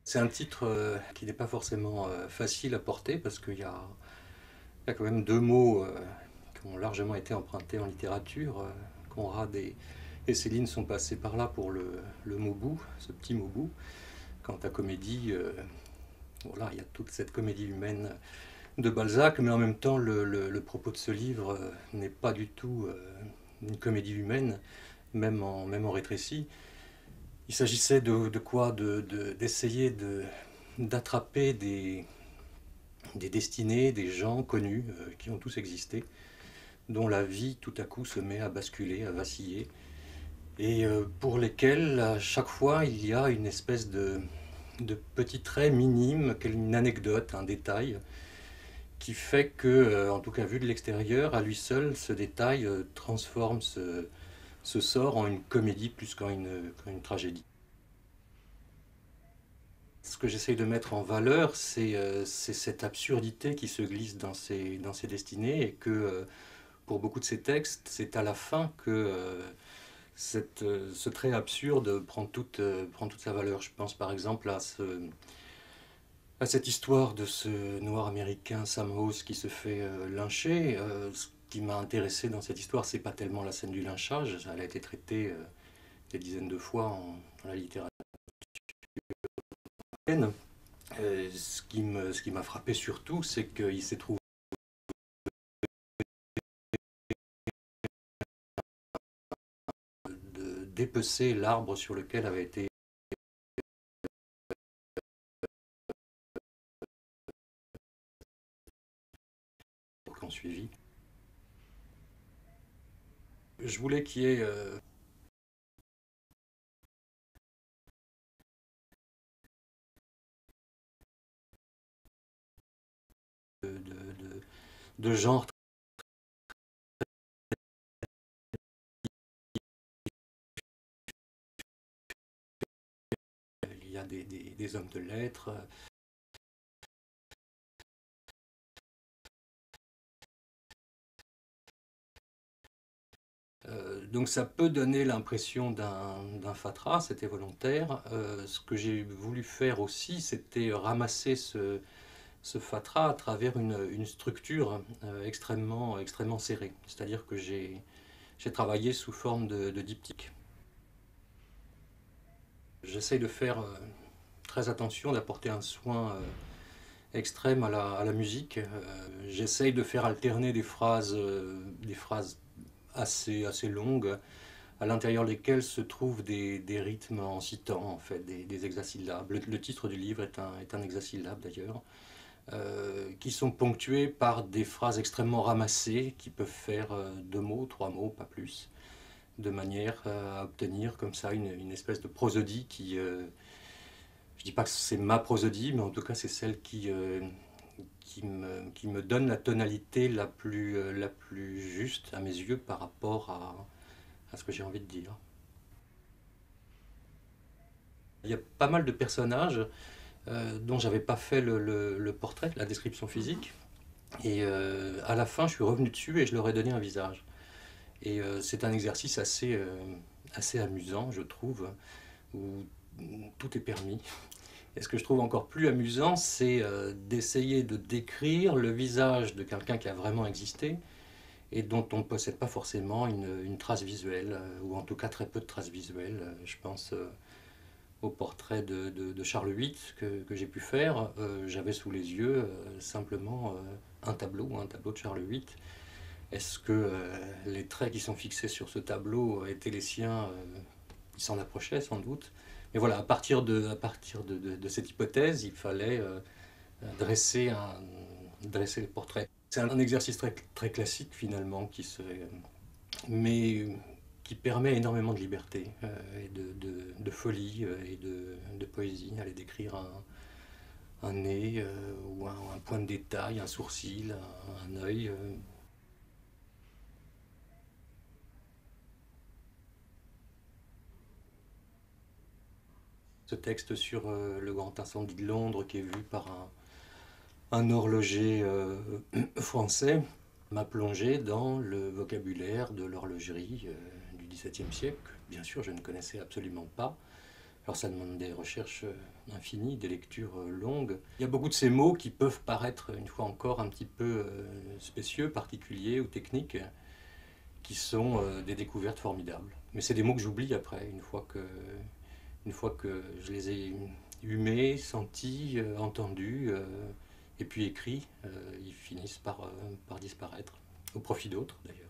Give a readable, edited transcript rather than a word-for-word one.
C'est un titre qui n'est pas forcément facile à porter parce qu'il y a quand même deux mots qui ont largement été empruntés en littérature. Conrad et Céline sont passés par là pour le mot bout, ce petit mot bout. Quant à comédie, voilà, il y a toute cette comédie humaine de Balzac, mais en même temps, le propos de ce livre n'est pas du tout une comédie humaine, même en rétréci. Il s'agissait de quoi d'essayer d'attraper des destinées, des gens connus qui ont tous existé, dont la vie tout à coup se met à basculer, à vaciller, et pour lesquels à chaque fois il y a une espèce de petit trait minime, une anecdote, un détail, qui fait que, en tout cas vu de l'extérieur, à lui seul, ce détail transforme ce sort en une comédie plus qu'en une tragédie. Ce que j'essaye de mettre en valeur, c'est cette absurdité qui se glisse dans ces destinées et que pour beaucoup de ces textes, c'est à la fin que ce trait absurde prend toute sa valeur. Je pense par exemple à cette histoire de ce noir américain Sam House qui se fait lyncher. Ce qui m'a intéressé dans cette histoire, c'est pas tellement la scène du lynchage, elle a été traitée des dizaines de fois dans la littérature. Ce qui m'a frappé surtout, c'est qu'il s'est trouvé de dépecer l'arbre sur lequel avait été qu'on suivi. Je voulais qu'il y ait de genre. Il y a des hommes de lettres. Donc ça peut donner l'impression d'un fatras, c'était volontaire. Ce que j'ai voulu faire aussi, c'était ramasser ce fatras à travers une structure extrêmement serrée. C'est-à-dire que j'ai travaillé sous forme de diptyque. J'essaye de faire très attention, d'apporter un soin extrême à la musique. J'essaye de faire alterner des phrases assez longues, à l'intérieur desquelles se trouvent des rythmes en citant en fait des hexasyllabes. Le titre du livre est un hexasyllabe d'ailleurs, qui sont ponctués par des phrases extrêmement ramassées qui peuvent faire deux mots, trois mots, pas plus, de manière à obtenir comme ça une espèce de prosodie qui, je dis pas que c'est ma prosodie, mais en tout cas c'est celle qui me donne la tonalité la plus juste à mes yeux par rapport à ce que j'ai envie de dire. Il y a pas mal de personnages dont j'avais pas fait le portrait, la description physique, et à la fin je suis revenu dessus et je leur ai donné un visage. Et c'est un exercice assez amusant, je trouve, où tout est permis. Et ce que je trouve encore plus amusant, c'est d'essayer de décrire le visage de quelqu'un qui a vraiment existé et dont on ne possède pas forcément une trace visuelle, ou en tout cas très peu de traces visuelles. Je pense au portrait de Charles VIII que j'ai pu faire. J'avais sous les yeux simplement un tableau de Charles VIII. Est-ce que les traits qui sont fixés sur ce tableau étaient les siens? Il s'en approchait sans doute. Mais voilà, à partir de cette hypothèse, il fallait dresser le portrait. C'est un exercice très, très classique finalement, mais qui permet énormément de liberté et de folie et de poésie. Aller décrire un nez ou un point de détail, un sourcil, un œil. Ce texte sur le grand incendie de Londres qui est vu par un horloger français m'a plongé dans le vocabulaire de l'horlogerie du XVIIe siècle. Bien sûr, je ne connaissais absolument pas. Alors ça demande des recherches infinies, des lectures longues. Il y a beaucoup de ces mots qui peuvent paraître, une fois encore, un petit peu spécieux, particuliers ou techniques, qui sont des découvertes formidables. Mais c'est des mots que j'oublie après, une fois que je les ai humés, sentis, entendus, et puis écrits, ils finissent par disparaître, au profit d'autres d'ailleurs.